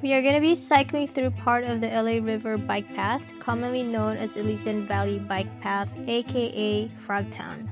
We are going to be cycling through part of the LA River bike path, commonly known as Elysian Valley Bike Path, aka Frogtown.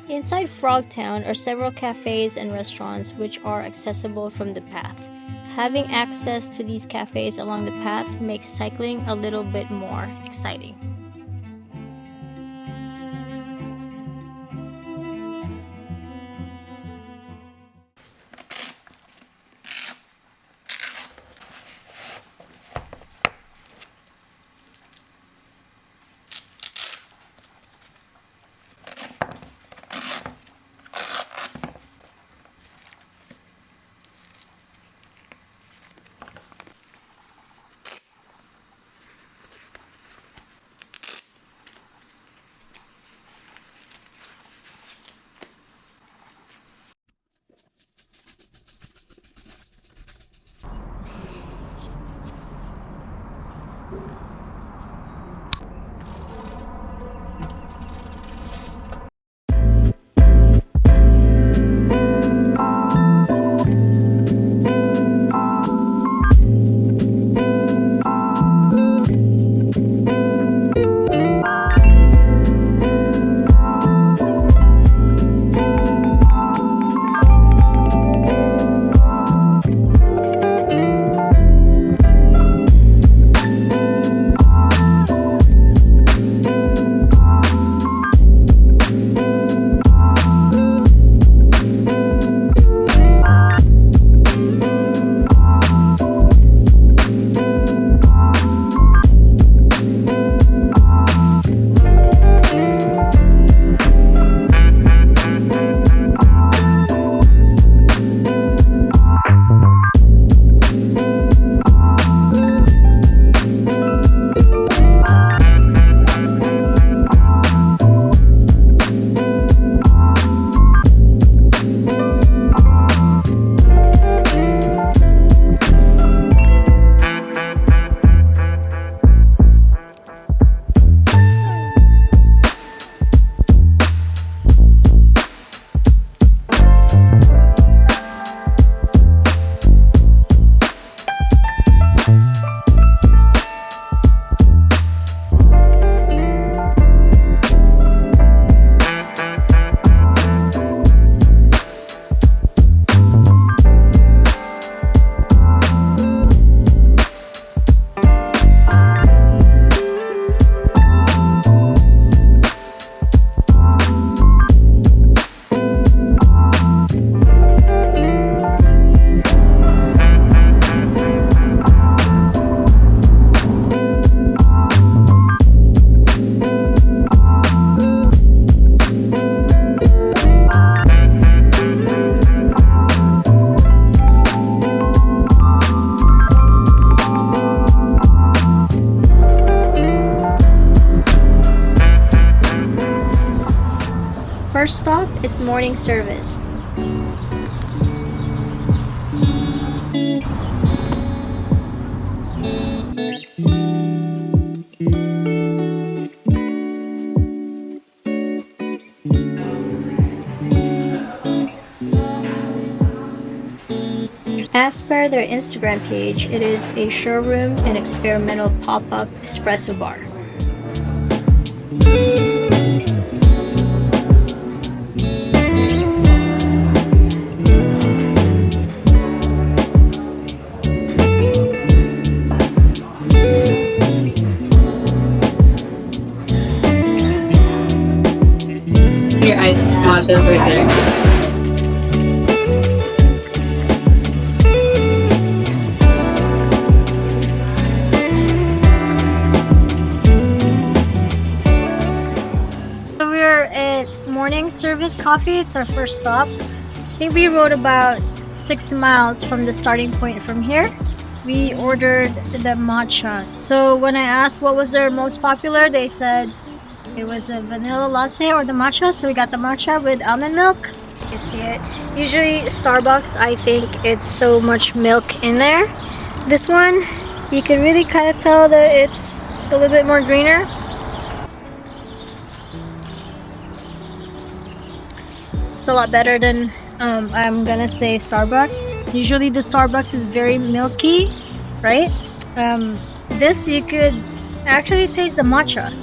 Inside Frogtown are several cafes and restaurants which are accessible from the path. Having access to these cafes along the path makes cycling a little bit more exciting. First stop is morning service. As per their Instagram page, it is a showroom and experimental pop-up espresso bar. Your iced matchas right there. We're at morning service coffee. It's our first stop. I think we rode about 6 miles from the starting point from here. We ordered the matcha. So when I asked what was their most popular, they said it was a vanilla latte or the matcha. So we got the matcha with almond milk. You can see it. Usually Starbucks, I think it's so much milk in there. This one, you can really kind of tell that it's a little bit more greener. It's a lot better than I'm gonna say Starbucks. Usually the Starbucks is very milky, right? This you could actually taste the matcha.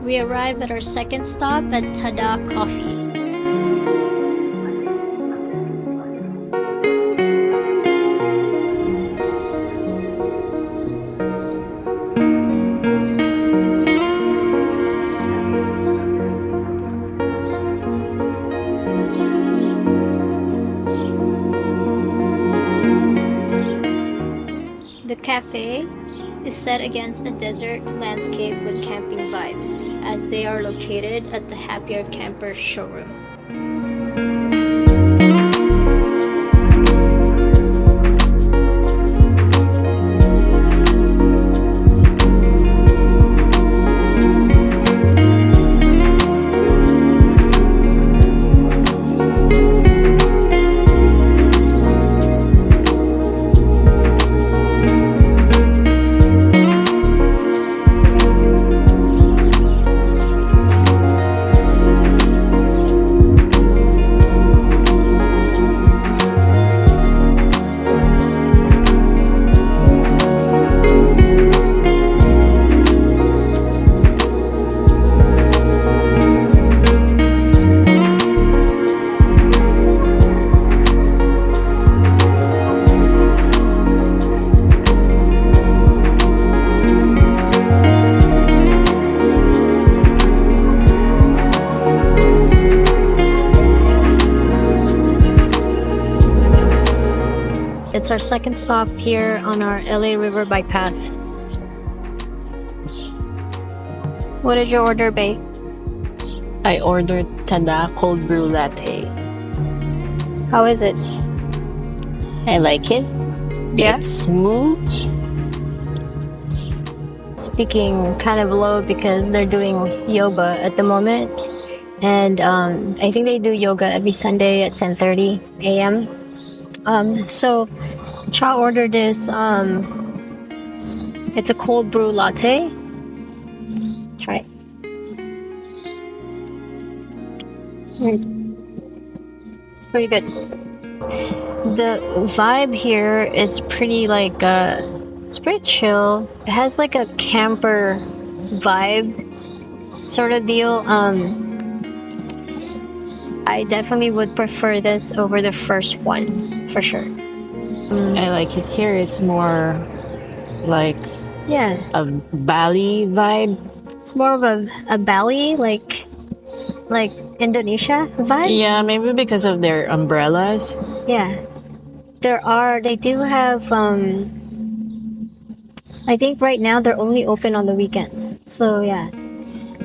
We arrive at our second stop at Tadaa Coffee. The cafe is set against a desert landscape with camping vibes, as they are located at the Happier Camper showroom. It's our second stop here on our LA River bike path. What did you order, babe? I ordered Tadaa cold brew latte. How is it? I like it. Yeah? It's smooth. Speaking kind of low because they're doing yoga at the moment. And I think they do yoga every Sunday at 10:30 a.m. So Cha ordered this. It's a cold brew latte. Try it. It's pretty good. The vibe here is pretty like it's pretty chill. It has like a camper vibe sort of deal. I definitely would prefer this over the first one for sure. I like it here. It's more like Yeah, a Bali vibe. it's more of a Bali like Indonesia vibe. Yeah, maybe because of their umbrellas. Yeah, they do have. I think right now they're only open on the weekends. So yeah,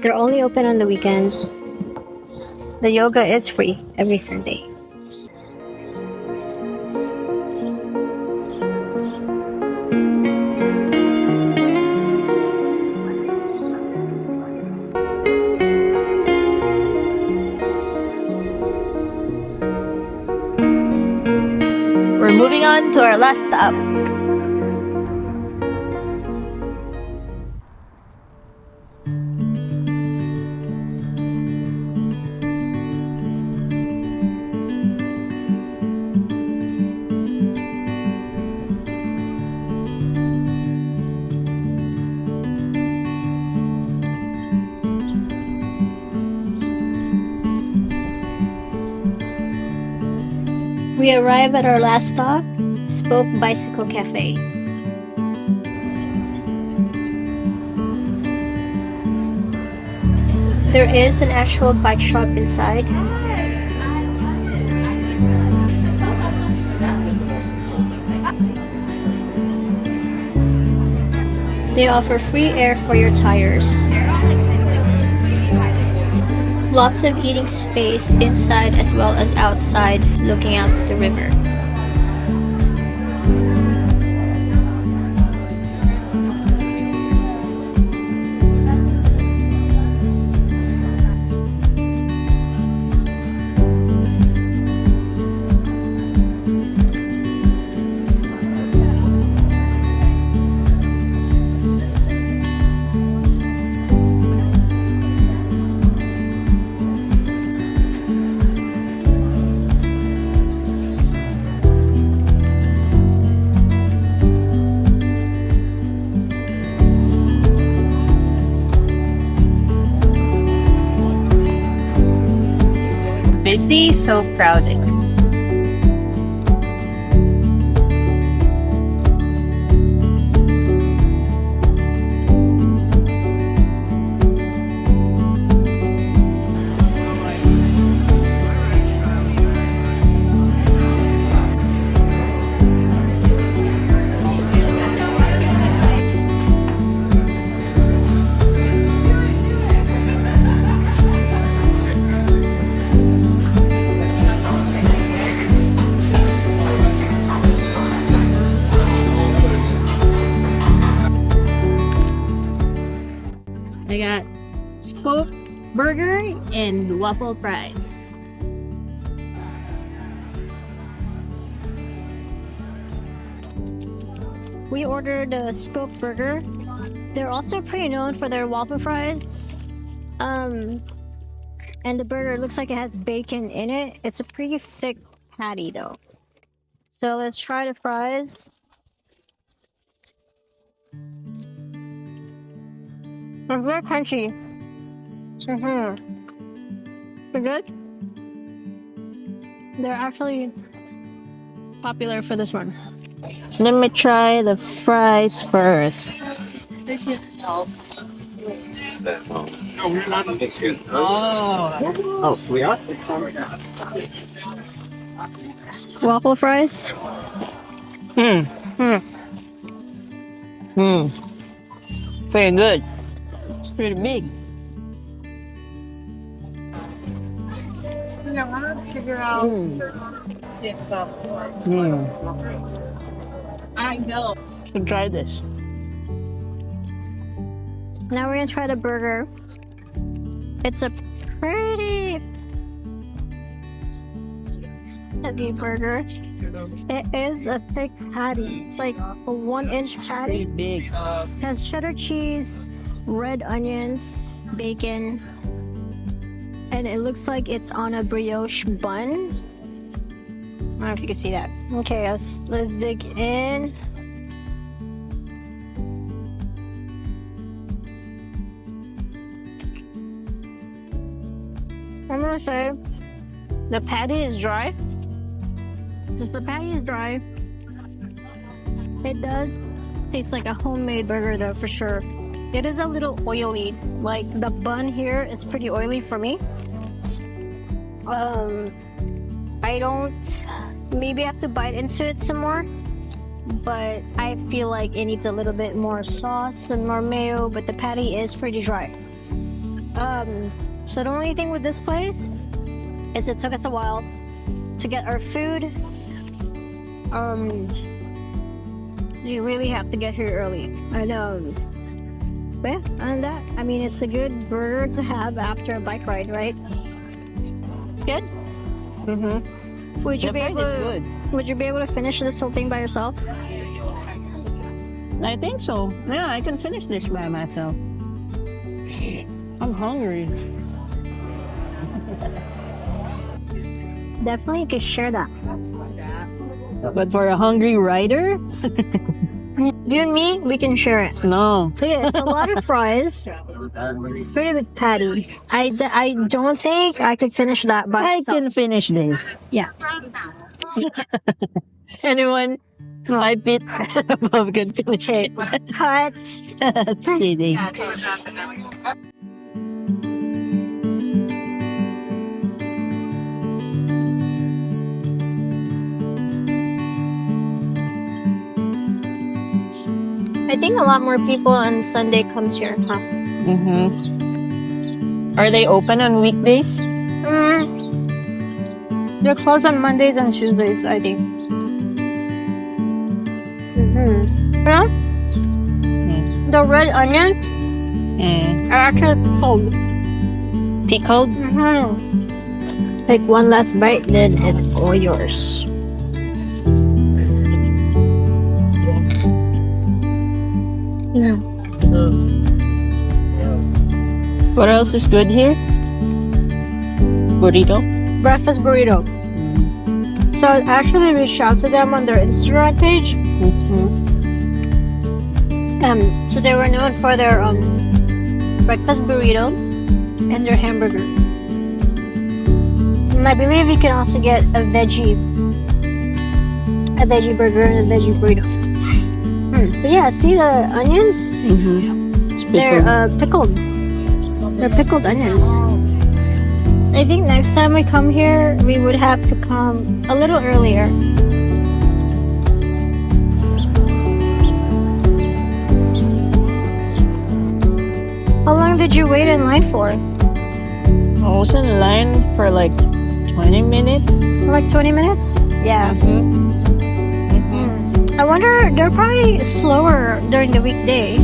they're only open on the weekends. The yoga is free every Sunday. We're moving on to our last stop. We arrive at our last stop, Spoke Bicycle Cafe. There is an actual bike shop inside. They offer free air for your tires. Lots of eating space inside as well as outside, looking out the river. busy, so crowded. I got spoke burger and waffle fries. We ordered a spoke burger. They're also pretty known for their waffle fries. And the burger looks like it has bacon in it. It's a pretty thick patty though. So let's try the fries. It's very crunchy. They're good. They're actually popular for this one. Let me try the fries first. Oh, sweetheart. Waffle fries. Very good. It's pretty big. I want to figure out if I know. Should try this. Now we're gonna try the burger. It's a pretty heavy burger. It is a thick patty. It's like a 1-inch patty. Pretty big. It has cheddar cheese, red onions, bacon, and it looks like it's on a brioche bun. I don't know if you can see that. Okay, let's dig in. I'm gonna say the patty is dry. Since the patty is dry, it does taste like a homemade burger though, for sure. It is a little oily. Like the bun here is pretty oily for me. I don't, maybe I have to bite into it some more, but I feel like it needs a little bit more sauce and more mayo, but the patty is pretty dry. So the only thing with this place is it took us a while to get our food. You really have to get here early. But yeah, other than that, I mean, it's a good burger to have after a bike ride, right? It's good. Would you The be price able is to? good. Would you be able to finish this whole thing by yourself? I think so. Yeah, I can finish this by myself. I'm hungry. Definitely, you could share that. But for a hungry rider? You and me, we can share it. No. Yeah, it's a lot of fries. It's pretty big patty. I don't think I could finish that by I myself. can finish this. Yeah. Anyone 5 feet above can finish Okay. it. Cut. Kidding. I think a lot more people on Sunday comes here, huh? Are they open on weekdays? They're closed on Mondays and Tuesdays, I think. Yeah? The red onions are actually cold. Pickled? Take one last bite, then it's all yours. What else is good here? Burrito? Breakfast burrito. So I actually reached out to them on their Instagram page. So they were known for their breakfast burrito and their hamburger. And I believe you can also get a veggie burger and a veggie burrito. But yeah, see the onions? They're pickled. They're pickled onions. I think next time we come here, we would have to come a little earlier. How long did you wait in line for? I was in line for like 20 minutes. Like 20 minutes? Yeah. I wonder, they're probably slower during the weekday.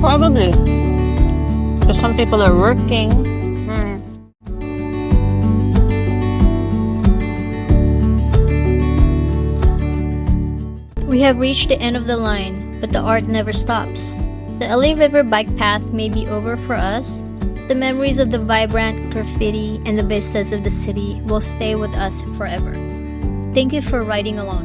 Probably. Because some people are working. We have reached the end of the line, but the art never stops. The LA River bike path may be over for us. The memories of the vibrant graffiti and the vistas of the city will stay with us forever. Thank you for riding along.